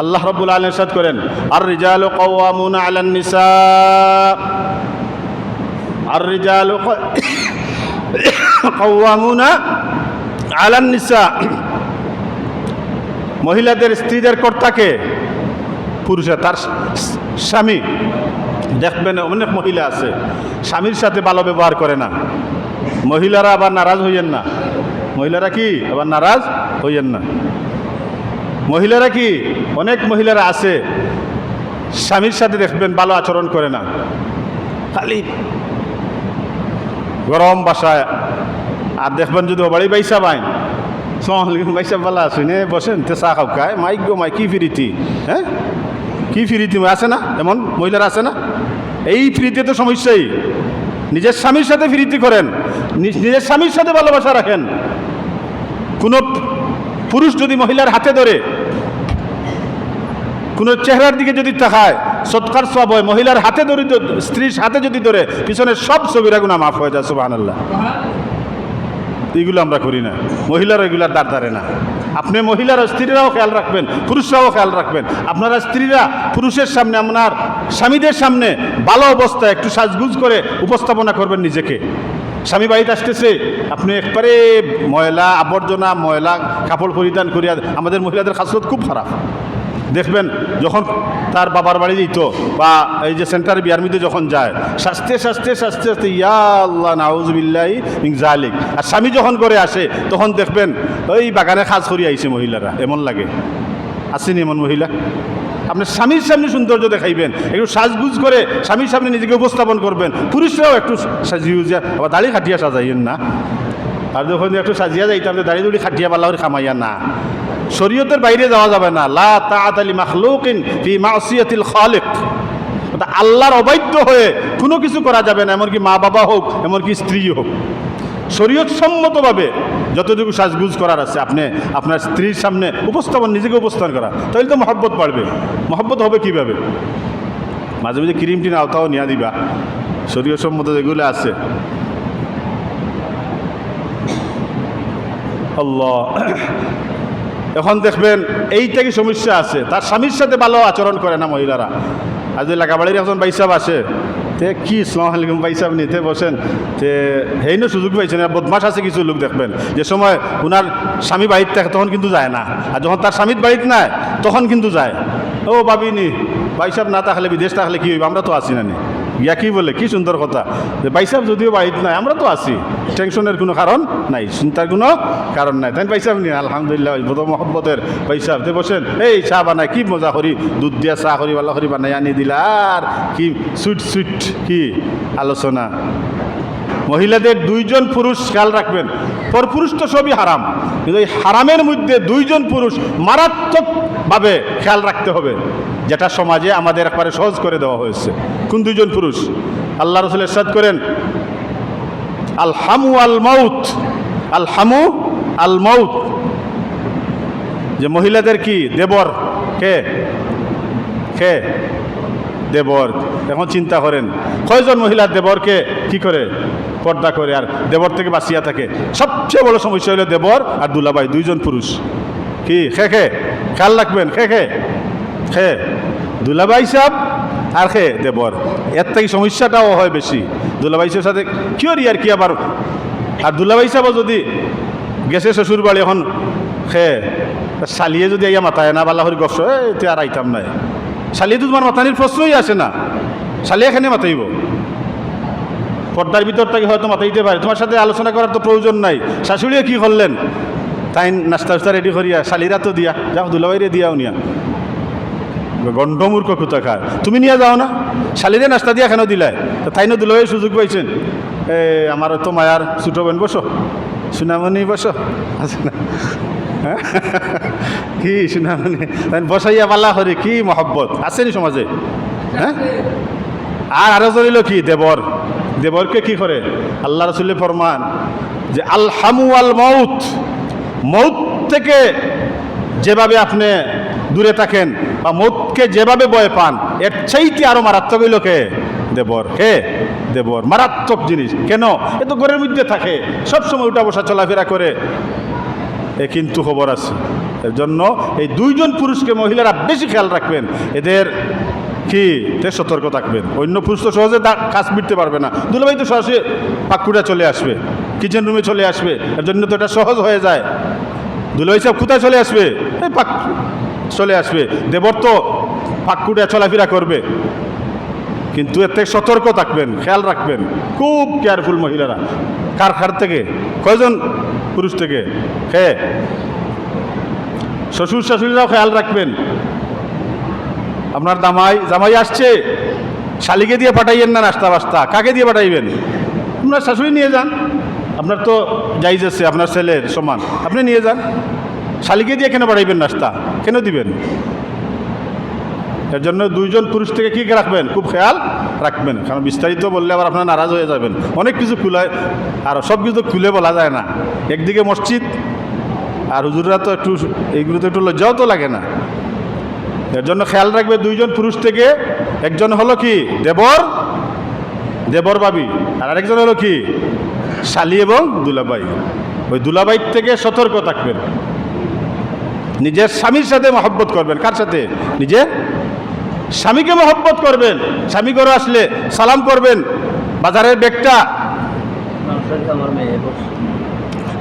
আল্লাহ রাব্বুল আলামিন ইরশাদ করেন, আর রিজালু কাওয়ামুনা আলান নিসা, আর রিজালু কাওয়ামুনা আলান নিসা, মহিলাদের স্ত্রীদের কর্তাকে পুরুষরা, তার স্বামী। দেখবেন অনেক মহিলা আছে স্বামীর সাথে ভালো ব্যবহার করে না। মহিলারা আবার নারাজ হইয়েন না, মহিলারা কি আবার নারাজ হইয়েন না। মহিলারা কি, অনেক মহিলারা আছে স্বামীর সাথে দেখবেন ভালো আচরণ করে না, খালি গরম বাসায়। আর দেখবেন যদি বাড়ি বাইসা বাইন বাইসা বালা শুনে বসেন তে চা খাও খায়, মাইক গো মাই কি ফিরিতি, হ্যাঁ কি ফিরিতি আছে না, এমন মহিলারা আছে না। এই ফিরিতে তো সমস্যাই। নিজের স্বামীর সাথে ফিরিতি করেন, নিজের স্বামীর সাথে ভালোবাসা রাখেন। কোনো পুরুষ যদি মহিলার হাতে ধরে, কোনো চেহারার দিকে যদি তাকায়, সৎকার সব হয়। মহিলার হাতে ধরে, স্ত্রীর হাতে যদি ধরে, পিছনের সব সগীরা গুনাহ মাফ হয়ে যায়, সুবহানাল্লাহ। এইগুলো আমরা করি না, মহিলারা এগুলার দ্বার ধারে না। আপনি মহিলারা, স্ত্রীরাও খেয়াল রাখবেন, পুরুষরাও খেয়াল রাখবেন। আপনারা স্ত্রীরা পুরুষের সামনে, আপনার স্বামীদের সামনে ভালো অবস্থায় একটু সাজগুজ করে উপস্থাপনা করবেন নিজেকে। স্বামী বাড়িতে আসতেছে, আপনি একবারে ময়লা আবর্জনা, ময়লা কাপড় পরিধান করিয়া, আমাদের মহিলাদের খাসলত খুব খারাপ। দেখবেন যখন তার বাবার বাড়ি যেত বা এই যে সেন্টার বিয়ার মধ্যে যখন যায়, শাস্তে শাস্তে শাস্তে শাস্তে ইয়া আল্লাহ নাউজুবিল্লাহি মিন যালিক। আর স্বামী যখন করে আসে তখন দেখবেন ওই বাগানে কাজ করিয়া আইছে মহিলারা, এমন লাগে। আসেনি এমন মহিলা? আপনার স্বামীর সামনে সৌন্দর্য দেখাইবেন, একটু সাজগুজ করে স্বামীর সামনে নিজেকে উপস্থাপন করবেন। পুরুষরাও একটু সাজিয়ে উজিয়া, আবার দাড়ি খাটিয়া সাজাইয়েন না। আর যখন একটু সাজিয়া যাইতে আপনি দাড়ি দুড়ি খাটিয়া পাল্লা করে খামাইয়া না। শরীয়তের বাইরে যাওয়া যাবে না। লা তাআতা লি মাখলুকিন ফি মাসিয়াতিল খালিক। আল্লাহর অবাধ্য হয়ে কোনো কিছু করা যাবে না, এমনকি মা বাবা হোক, এমনকি স্ত্রী হোক। শরীয়ত সম্মতভাবে যতটুকু সাজগুজ করার আছে আপনি আপনার স্ত্রীর সামনে উপস্থাপন, নিজেকে উপস্থাপন করা, তাহলে তো মহব্বত বাড়বে। মহব্বত হবে কীভাবে? মাঝে মাঝে ক্রিম টিন আওতাও নিয়ে দিবা, শরীয়ত সম্মত যেগুলো আছে। আল্লাহ, এখন দেখবেন এইটাকে সমস্যা আছে, তার স্বামীর সাথে ভালো আচরণ করে না মহিলারা। আর যদি লাগাবাড়ির এখন বাইসাব আসে, তে কি আসসালামু আলাইকুম বাইসাব নিতে বসেন, তে হেই না সুযোগ পাইছেন। বদমাস আছে কিছু লোক দেখবেন, যে সময় ওনার স্বামী বাড়িতে থাকে তখন কিন্তু যায় না, আর যখন তার স্বামীর বাড়িতে নাই তখন কিন্তু যায়। ও ভাবিনি বাইসাব না থাকলে, বিদেশ থাকলে কি হইব, আমরা তো আসি না নি। ইয়া কি বলে, কি সুন্দর কথা, যে বাইসাব যদিও বাড়িতে নাই আমরা তো আছি, টেনশনের কোনো কারণ নাই, চিন্তার কোনো কারণ নাই। তাই বাইসাব নিয়ে আলহামদুলিল্লাহ বড় মহব্বতের বাইসাব তে বসেন, এই চা বানায় কি মজা করি, দুধ দিয়া চা করি ভালো করি বানাই আনি দিলা, আর কি সুইট সুইট কি আলোচনা। মহিলাদের দুইজন পুরুষ খেয়াল রাখবেন, পরপুরুষ তো সবই হারাম, কিন্তু এই হারামের মধ্যে দুইজন পুরুষ মারাত্মকভাবে খেয়াল রাখতে হবে, যেটা সমাজে আমাদের একবারে সহজ করে দেওয়া হয়েছে। কোন দুইজন পুরুষ? আল্লাহ রাসূল ইরশাদ করেন, আল হামু আল মাউত, আল হামু আল মাউত, যে মহিলাদের কি দেবর, কে কে দেবর। এখন চিন্তা করেন কয়জন মহিলার দেবরকে কি করে পর্দা করে আর দেবর থেকে বাঁচিয়া থাকে। সবচেয়ে বড় সমস্যা হলো দেবর আর দুলাভাই, দুইজন পুরুষ। কি খে খে খেয়াল রাখবেন, খে খে খে দুলাভাই সাহেব আর খে দেবর। এর থেকে সমস্যাটাও হয় বেশি। দুলাভাই সাহেবের সাথে কিয় আর কি আবার, আর দুলাভাই সাহেবও যদি গেছে শ্বশুর বাড়ি, এখন খে শালিয়ে যদি আইয়া মাথায় না বাল্লাহরি গফ, তে আর আইতাম নাই। শালিয়ে তো তোমার মাথানির প্রশ্নই আসে না, শালিয়ে এখানে মাথাইব। পর্দার ভিতর থেকে হয়তো মাথাইতে পারে, তোমার সাথে আলোচনা করার তো প্রয়োজন নাই। শাশুড়িও কি করলেন, তাই নাস্তা উস্তা রেডি করিয়া শালিরা তো দিয়া যাও, দুলাভাইরে দিয়াও নিয়া। গণ্ডমূর্খ কোথা খায়, তুমি নিয়ে যাও না, শালিরে নাস্তা দিয়া কেন দিলাই? তাই না দুলাভাই সুযোগ পাইছেন, আমার তো মায়ার ছোটো বোন বসো, সুনামণি বসো, আছে না কি সুনামণি, তাই বসাইয়া পাল্লা করে কি মহব্বত আসেনি সমাজে। হ্যাঁ, আর আরো জড়িল কি দেবর। দেবরকে কি করে আল্লাহ রাসূলের ফরমান যে আল হামু আল মাউত, মৌত থেকে যেভাবে আপনি দূরে থাকেন বা মৌতকে যেভাবে ভয় পান, এর চাইতে আরো মারাত্মক হইল কে? দেবর। কে? দেবর। মারাত্মক জিনিস। কেন? এ তো ঘরের মধ্যে থাকে, সবসময় উঠা বসা চলাফেরা করে। কিন্তু খবর আছে, এর জন্য এই দুইজন পুরুষকে মহিলারা বেশি খেয়াল রাখবেন, এদের কি তে সতর্ক থাকবেন। অন্য পুরুষ তো সহজে কাজ মিটতে পারবে না, দুলাভাই তো সরাসরি পাকুড়া চলে আসবে, কিচেন রুমে চলে আসবে, এর জন্য তো এটা সহজ হয়ে যায়। দুলাভাই সাহেব কোথায় চলে আসবে? এই পাক চলে আসবে। দেবর তো পাকুড়া চলাফেরা করবে, কিন্তু এর থেকে সতর্ক থাকবেন, খেয়াল রাখবেন, খুব কেয়ারফুল মহিলারা। কার থেকে? কয়জন পুরুষ থেকে? হ্যাঁ, শ্বশুর শাশুড়িরাও খেয়াল রাখবেন। আপনার জামাই আসছে, শালিকে দিয়ে পাঠাইয়েন না নাস্তা বাস্তা, কাকে দিয়ে পাঠাইবেন? আপনার শাশুড়ি নিয়ে যান, আপনার তো জায়েজ আছে, আপনার ছেলের সমান, আপনি নিয়ে যান। শালিকে দিয়ে কেন পাঠাইবেন নাস্তা, কেন দিবেন? এর জন্য দুইজন পুরুষ থেকে কী রাখবেন, খুব খেয়াল রাখবেন। কারণ বিস্তারিত বললে আবার আপনারা নারাজ হয়ে যাবেন। অনেক কিছু খুলে, আর সব কিছু খুলে বলা যায় না। একদিকে মসজিদ, আর হুজুররা তো একটু এইগুলো তো একটু লজ্জাও তো লাগে না। এর জন্য খেয়াল রাখবে দুইজন পুরুষ থেকে, একজন হলো কি দেবর ভাবি, আর আরেকজন হলো কি শালি এবং দুলাভাই। ওই দুলাভাইয়ের থেকে সতর্ক থাকবেন। নিজের স্বামীর সাথে মহব্বত করবেন। কার সাথে? নিজের স্বামীকে মহব্বত করবেন। স্বামী ঘরে আসলে সালাম করবেন।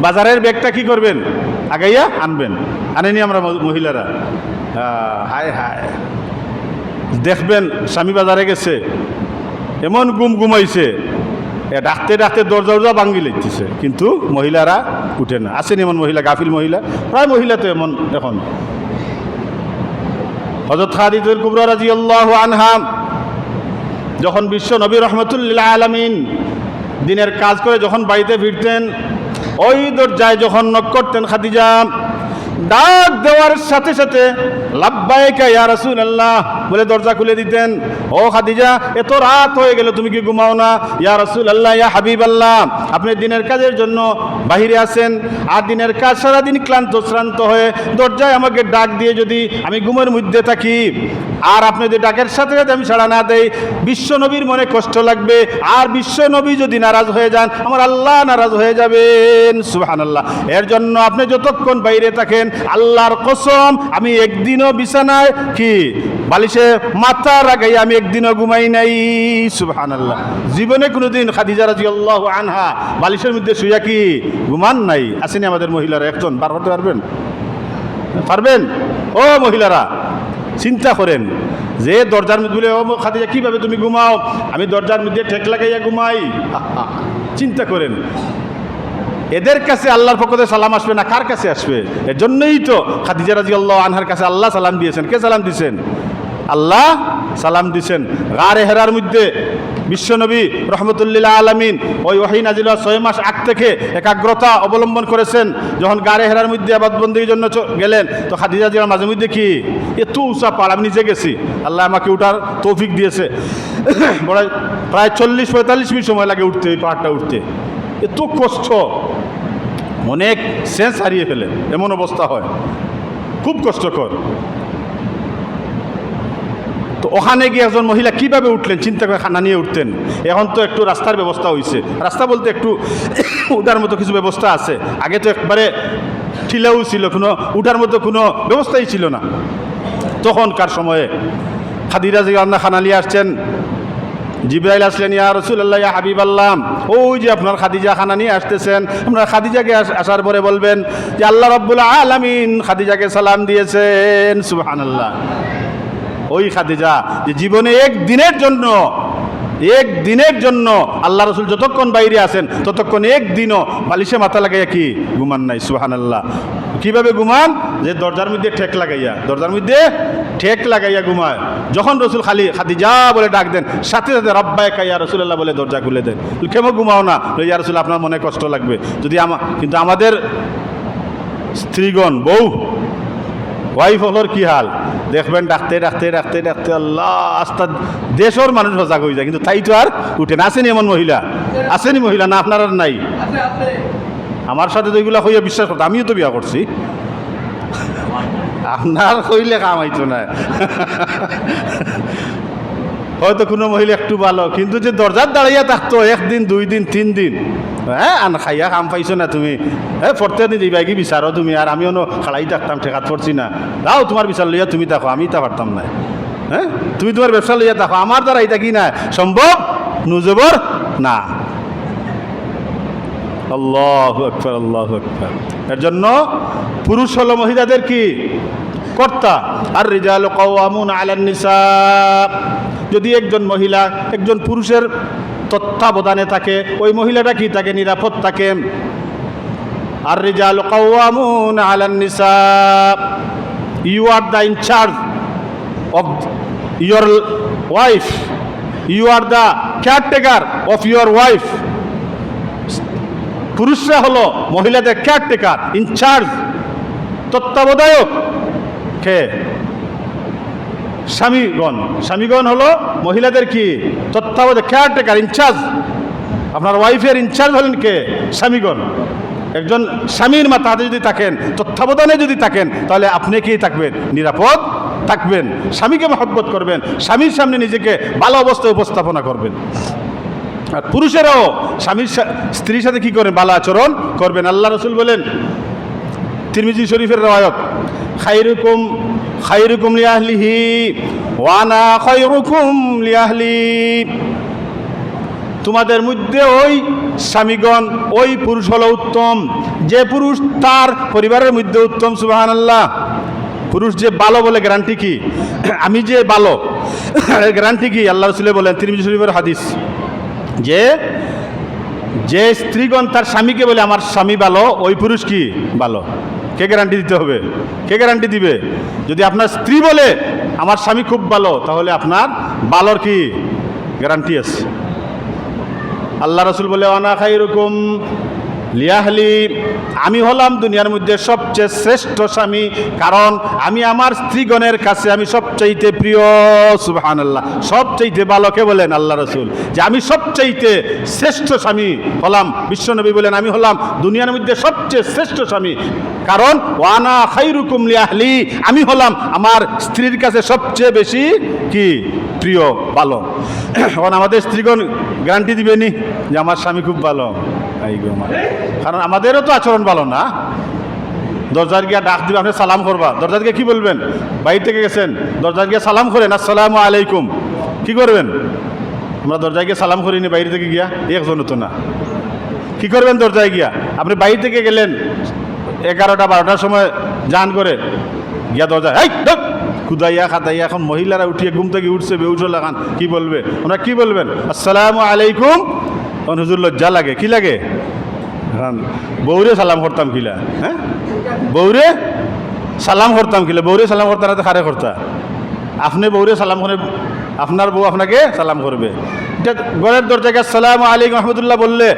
বাজারের ব্যাগটা কি করবেন? আগাইয়া আনবেন। আনেনি আমরা মহিলারা? হায় হায়, দেখবেন স্বামী বাজারে গেছে, এমন ঘুমাইছে, ডাকতে দরজা ভাঙ্গি লেগতেছে, কিন্তু মহিলারা উঠে না। আসেনি এমন মহিলা, গাফিল মহিলা, প্রায় মহিলা তো এমন। এখন হযরত খাদিজা কুবরা রাদিয়াল্লাহু আনহা যখন বিশ্ব নবী রহমতুল্লাহ আলামিন দিনের কাজ করে যখন বাড়িতে ফিরতেন, ওই দরজায় যখন নক করতেন, খাদিজা ডাক দেওয়ার সাথে সাথে লাব্বাইকা ইয়া রাসূলুল্লাহ বলে দরজা খুলে দিতেন। ও খাদিজা, এত রাত হয়ে গেল, তুমি কি ঘুমাও না? ইয়া রাসূলুল্লাহ, ইয়া হাবিবাল্লাহ, আপনি দিনের কাজের জন্য বাহিরে আছেন, আর দিনের কাজ সারাদিন ক্লান্ত শ্রান্ত হয়ে দরজায় আমাকে ডাক দিয়ে যদি আমি ঘুমের মধ্যে থাকি, আর আপনি যদি ডাকের সাথে সাথে আমি সাড়া না দেই, বিশ্ব নবীর মনে কষ্ট লাগবে, আর বিশ্ব নবী যদি নারাজ হয়ে যান, আমার আল্লাহ নারাজ হয়ে যাবেন। সুবহানাল্লাহ। এর জন্য আপনি যতক্ষণ বাইরে থাকেন, আল্লাহর কসম আমি একদিনও বিছানায় কি বালিশে মাথা রাখাই আমি একদিনও ঘুমাই নাই। সুবহানাল্লাহ। জীবনে কোনোদিন খাদিজা রাদিয়াল্লাহু আনহা বালিশের মধ্যে শুইয়া কি ঘুমান নাই? আসেনি আমাদের মহিলারা? একজন বার করতে পারবেন? ও মহিলারা, চিন্তা করেন যে দরজার মধ্যে বলে, ও খাদিজা কীভাবে তুমি ঘুমাও? আমি দরজার মধ্যে ঠেক লাগাইয়া ঘুমাই। চিন্তা করেন, এদের কাছে আল্লাহর পক্ষ থেকে সালাম আসবে না, কার কাছে আসবে? এর জন্যই তো খাদিজা রাদিয়াল্লাহু আনহার কাছে আল্লাহ সালাম দিয়েছেন। কে সালাম দিয়েছেন? আল্লাহ সালাম দিয়েছেন। গারে হেরার মধ্যে বিশ্বনবী রহমতুল্লাহ আলামিন ওই ওহী নাজিল হওয়ার 6 মাস আগ থেকে একাগ্রতা অবলম্বন করেছেন। যখন গারে হেরার মধ্যে আবাদবন্দির জন্য গেলেন, তো খাদিজা জিয়ার মাঝে মধ্যে কি এত উঁচা পাড়, আমি নিজে গেছি, আল্লাহ আমাকে উঠার তৌফিক দিয়েছে। প্রায় 40-45 মিনিট সময় লাগে উঠতে, এই পাহাড়টা উঠতে। এত কষ্ট, অনেক সেন্স হারিয়ে ফেলে, এমন অবস্থা হয়, খুব কষ্টকর। তো ওখানে গিয়ে একজন মহিলা কিভাবে উঠলেন, চিন্তা করে খানা নিয়ে উঠতেন। এখন তো একটু রাস্তার ব্যবস্থা হয়েছে, রাস্তা বলতে একটু উঠার মতো কিছু ব্যবস্থা আছে। আগে তো একবারে ঠিলেও ছিল, কোনো উঠার মতো কোনো ব্যবস্থাই ছিল না। তখনকার সময়ে খাদিজা জিয়া খানা নিয়ে আসছেন, জিবরাইল আসলেন, ইয়া রাসূলুল্লাহ, ইয়া হাবিবাল্লাহ, ওই যে আপনার খাদিজা খানা নিয়ে আসতেছেন, আপনার খাদিজাকে আসার পরে বলবেন যে আল্লাহ রাব্বুল আলামিন খাদিজাকে সালাম দিয়েছেন। সুবহানাল্লাহ। ওই খাদিজা যে জীবনে একদিনের জন্য আল্লাহ রসুল যতক্ষণ বাইরে আছেন ততক্ষণ একদিনও বালিশে মাথা লাগাইয়া কি ঘুমান নাই। সুবহানাল্লাহ। কিভাবে ঘুমান? যে দরজার মধ্যে ঠেক লাগাইয়া ঘুমায়। যখন রসুল খালি খাদিজা বলে ডাক দেন, সাথে সাথে রব্বাইকা ইয়া রাসূলুল্লাহ বলে দরজা খুলে দেন। কেমন ঘুমাও না? ইয়া রাসূল, আপনার মনে কষ্ট লাগবে যদি কিন্তু আমাদের স্ত্রীগণ, বউ ওয়াইফ হলোর কি হাল দেখবেন, ডাকতে আল্লাহ আস্তা দেশের মানুষ সজাগ হয়ে যায়, কিন্তু তাই তো আর উঠে না। আসেনি এমন মহিলা? আসেনি মহিলা? না আপনার আর নাই? আমার সাথে তো এগুলো হইয়া বিশ্বাস করতো, আমিও তো বিয়া করছি। আপনার হইলে কাম হইতো না। হয়তো কোনো মহিলা একটু ভালো, কিন্তু যে দরজার দাঁড়াইয়া থাকতো 1 দিন 2 দিন 3 দিন, হ্যাঁ আন খাইয়া কাম পাইছো না তুমি, হ্যাঁ পড়তে নি দিবা কি বিচারো তুমি, আর আমিও খাড়াই থাকতাম ঠেকাত পড়ছি না, যাও তোমার বিচার লইয়া তুমি দেখো, আমি তা পারতাম না। হ্যাঁ তুমি তোমার ব্যবসা লইয়া দেখো, আমার দ্বারা এটা কি না সম্ভব নুজবর না। আল্লাহু আকবার, আল্লাহু আকবার। এর জন্য পুরুষ হলো মহিলাদের কি কর্তা, আর রিজালু কাওয়ামুন আলান নিসা। যদি একজন মহিলা একজন পুরুষের তত্ত্বাবধানে থাকে, ওই মহিলাটা কি থাকে নিরাপদ থাকে। আর রিজালু কাওয়ামুন আলান নিসা, you are the incharge of your wife, you are the caretaker of your wife. পুরুষরা হলো মহিলাদের কেয়ারটেকার, ইনচার্জ, তত্ত্বাবধায়ক। কে? স্বামীগণ। স্বামীগণ হলো মহিলাদের কি তত্ত্বাবধায়ক, কেয়ারটেকার, ইনচার্জ। আপনার ওয়াইফের ইনচার্জ হলেন কে? স্বামীগণ। একজন স্বামীর মাথাতে যদি থাকেন, তত্ত্বাবধানে যদি থাকেন, তাহলে আপনি কি থাকবেন? নিরাপদ থাকবেন। স্বামীকে মহব্বত করবেন, স্বামীর সামনে নিজেকে ভালো অবস্থায় উপস্থাপনা করবেন। আর পুরুষেরাও স্ত্রীর সাথে কি করেন? ভালো আচরণ করবেন। আল্লাহ রসুল বলেন, তিরমিজি শরীফের রওয়ায়াত, খায়রুকুম খায়রুকুম লিআহলিহি ওয়া আনা খায়রুকুম লিআহলি। তোমাদের মধ্যে ওই স্বামীগণ, ওই পুরুষ হলো উত্তম যে পুরুষ তার পরিবারের মধ্যে উত্তম। সুবহানাল্লাহ। পুরুষ যে ভালো বলে গ্যারান্টি কি? আমি যে ভালো গ্যারান্টি কি? আল্লাহ রসুল বলেন, তিরমিজি শরীফের হাদিস, যে যে স্ত্রীগণ তার স্বামীকে বলে আমার স্বামী ভালো, ওই পুরুষ কি ভালো। কে গ্যারান্টি দিতে হবে? কে গ্যারান্টি দিবে? যদি আপনার স্ত্রী বলে আমার স্বামী খুব ভালো, তাহলে আপনার ভালোর কি গ্যারান্টি আছে। আল্লাহ রসুল বলে, আনা খায়রুকুম লিআহলি, আমি হলাম দুনিয়ার মধ্যে সবচেয়ে শ্রেষ্ঠ স্বামী, কারণ আমি আমার স্ত্রীগণের কাছে আমি সবচাইতে প্রিয়। সুবহানাল্লাহ। সবচাইতে ভালো কে বলেন? আল্লাহ রসুল। যে আমি সবচাইতে শ্রেষ্ঠ স্বামী হলাম। বিশ্বনবী বলেন, আমি হলাম দুনিয়ার মধ্যে সবচেয়ে শ্রেষ্ঠ স্বামী, কারণ ওয়ানা খায়রুকুম লিআহলি, আমি হলাম আমার স্ত্রীর কাছে সবচেয়ে বেশি কি প্রিয়, ভালো। এখন আমাদের স্ত্রীগণ গ্যারান্টি দিবেনি যে আমার স্বামী খুব ভালো, কারণ আমাদেরও তো আচরণ ভালো না। দরজার গিয়া ডাক দিবে, আপনি সালাম করবা, দরজার গিয়ে কি বলবেন? বাইরে থেকে গেছেন, দরজার গিয়ে সালাম করেন, আসসালামু আলাইকুম। কি করবেন? আমরা দরজায় গিয়ে সালাম করিনি বাইরে থেকে গিয়া, একজন তো না। কি করবেন দরজায় গিয়া? আপনি বাইরে থেকে গেলেন 11টা 12টার সময় যান করে গিয়া দরজা খুদাইয়া খাতাইয়া, এখন মহিলারা উঠিয়ে ঘুম থেকে উঠছে বেউসল লাগান, কি বলবে? আমরা কি বলবেন? আসসালামু আলাইকুম। হুজুর লজ্জা লাগে, কি লাগে? বৌরে সালাম করতাম কিলা, হ্যাঁ বৌরে সালাম করতাম কিলা, বৌরে সালাম করতাম না তো খারে করতা। আপনি বৌরে সালাম করে, আপনার বউ আপনাকে সালাম করবে। এটা ঘরের দরজাকে আসসালামু আলাইকুম রহমতুল্লাহ বললে,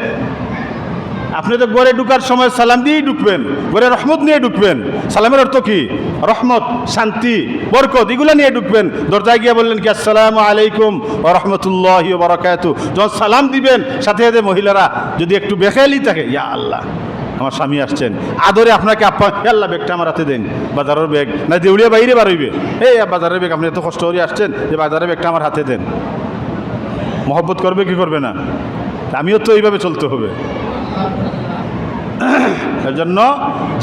আপনি তো ঘরে ঢুকার সময় সালাম দিয়েই ঢুকবেন, ঘরে রহমত নিয়ে ঢুকবেন। সালামের অর্থ কি? রহমত, শান্তি, বরকত, এগুলো নিয়ে ঢুকবেন। দরজায় গিয়ে বললেন কি আসসালামু আলাইকুম ওয়া রাহমাতুল্লাহি ওয়া বারাকাতুহু। যখন সালাম দিবেন সাথে সাথে মহিলারা যদি একটু বেখেয়ালি থাকে, ইয়া আল্লাহ আমার স্বামী আসছেন, আদরে আপনাকে আল্লাহ ব্যাগটা আমার হাতে দেন, বাজারের ব্যাগ না দেউড়িয়া বাইরে বাড়ইবে, এই বাজারের ব্যাগ আপনি এত কষ্ট করে আসছেন, যে বাজারের ব্যাগটা আমার হাতে দেন। মহব্বত করবে কি করবে না? আমিও তো এইভাবে চলতে হবে। এর জন্য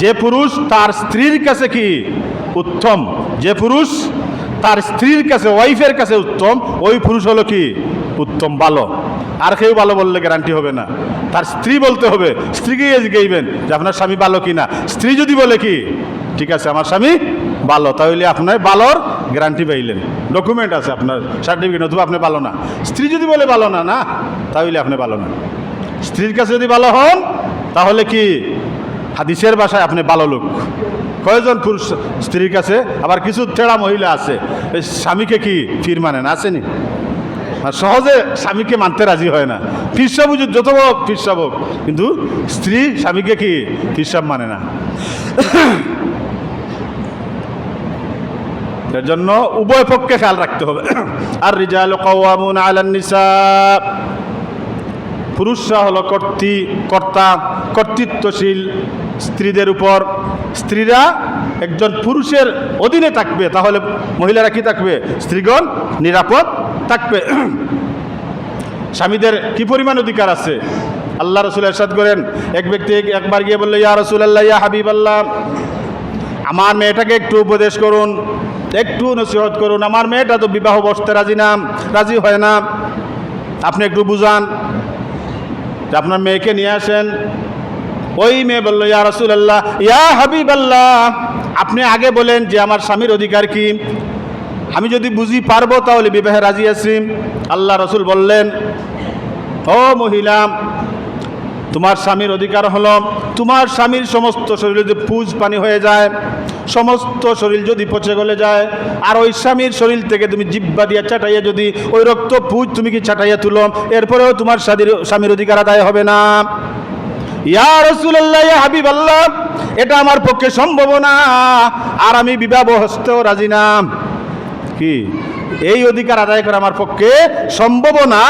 যে পুরুষ তার স্ত্রীর কাছে কি উত্তম, যে পুরুষ তার স্ত্রীর কাছে, ওয়াইফের কাছে উত্তম, ওই পুরুষ হলো কি উত্তম, ভালো। আর কেউ ভালো বললে গ্যারান্টি হবে না, তার স্ত্রী বলতে হবে। স্ত্রীকে জিজ্ঞাসবেন যে আপনার স্বামী ভালো কি না। স্ত্রী যদি বলে কি ঠিক আছে আমার স্বামী ভালো, তাহলে আপনার ভালোর গ্যারান্টি পাইলেন, ডকুমেন্ট আছে আপনার, সার্টিফিকেট, অথবা আপনি ভালো না। স্ত্রী যদি বলে ভালো না, না তাহলে আপনি ভালো না। স্ত্রীর কাছে যদি ভালো হন, তাহলে কি হাদিসের ভাষায় আপনি ভালো লোক। কয়জন পুরুষ স্ত্রীর কাছে, আবার কিছু তেড়া মহিলা আছে স্বামীকে কি ফির মানে না, আসেনি? আর সহজে স্বামীকে মানতে রাজি হয় না। ফিরসাব বুঝুক, যত বড় ফিরসাব হোক, কিন্তু স্ত্রী স্বামীকে কি ফিরসাব মানে না। এর জন্য উভয় পক্ষে খেয়াল রাখতে হবে। আর রিজালু কাওয়ামুনা আলান নিসা, পুরুষরা হলো কর্তৃত্বশীল স্ত্রীদের উপর। স্ত্রীরা একজন পুরুষের অধীনে থাকবে, তাহলে মহিলারা কি থাকবে? স্ত্রীগণ নিরাপদ থাকবে। স্বামীদের কি পরিমাণ অধিকার আছে? আল্লাহ রসুল ইরশাদ করেন, এক ব্যক্তি একবার গিয়ে বলল, ইয়া রাসূলুল্লাহ, ইয়া হাবিবাল্লাহ, আমার মেয়েটাকে একটু উপদেশ করুন, একটু নসিহত করুন, আমার মেয়েটা তো বিবাহ বসতে রাজি হয় না, আপনি একটু বুঝান, আপনার মেয়েকে নিয়ে আসেন। ওই মেয়ে বলল, ইয়া রাসূলুল্লাহ, ইয়া হাবিবাল্লাহ, আপনি আগে বলেন যে আমার স্বামীর অধিকার কি, আমি যদি বুঝি পারবো তাহলে বিবাহে রাজি আছি। আল্লাহ রসুল বললেন, ও মহিলা, তোমার স্বামীর অধিকার হলো তোমার স্বামীর সমস্ত শরীরে যদি পুজ পানি হয়ে যায়, সমস্ত শরীর যদি পচে গলে যায়, আর ওই স্বামীর শরীর থেকে তুমি জিহ্বা দিয়া চাটাইয়া যদি ওই রক্ত পুজ তুমি কি চাটাইয়া তুলো, এরপরেও তোমার স্বামীর অধিকার আদায় হবে না। ইয়া রাসূলুল্লাহ, ইয়া হাবিবাল্লাহ, এটা আমার পক্ষে সম্ভব না, আর আমি বিবাহ হস্তেও রাজি না। কি এই অধিকার আদায় করা আমার পক্ষে সম্ভব না,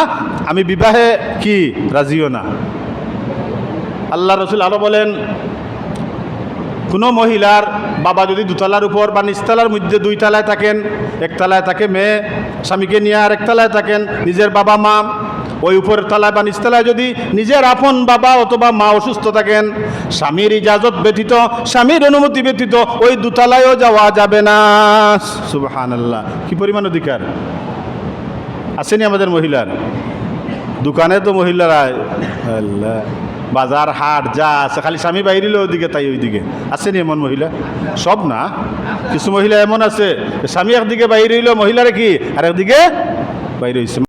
আমি বিবাহে কি রাজিও না। আল্লাহ রসুল আরো বলেন, কোনো মহিলার বাবা যদি দুতলার উপর বা নিচতলার মধ্যে দুই তলায় থাকেন, একতলায় থাকে মেয়ে স্বামীকে নিয়ে, আর একতলায় থাকেন নিজের বাবা মা, ওই উপরের তলায় বা নিচতলায় যদি নিজের আপন বাবা অথবা মা অসুস্থ থাকেন, স্বামীর ইজাজত ব্যতীত, স্বামীর অনুমতি ব্যতীত ওই দুতলায়ও যাওয়া যাবে না। সুবহানাল্লাহ, কি পরিমাণ অধিকার আসেনি আমাদের মহিলার। দোকানে তো মহিলারা, আল্লাহ, বাজার হাট যা আছে খালি স্বামী বাইরিল ওইদিকে তাই ওইদিকে, আসেনি এমন মহিলা? সব না, কিছু মহিলা এমন আছে স্বামী একদিকে বাইরে হইল, মহিলারা কি আর একদিকে বাইরে হয়েছে।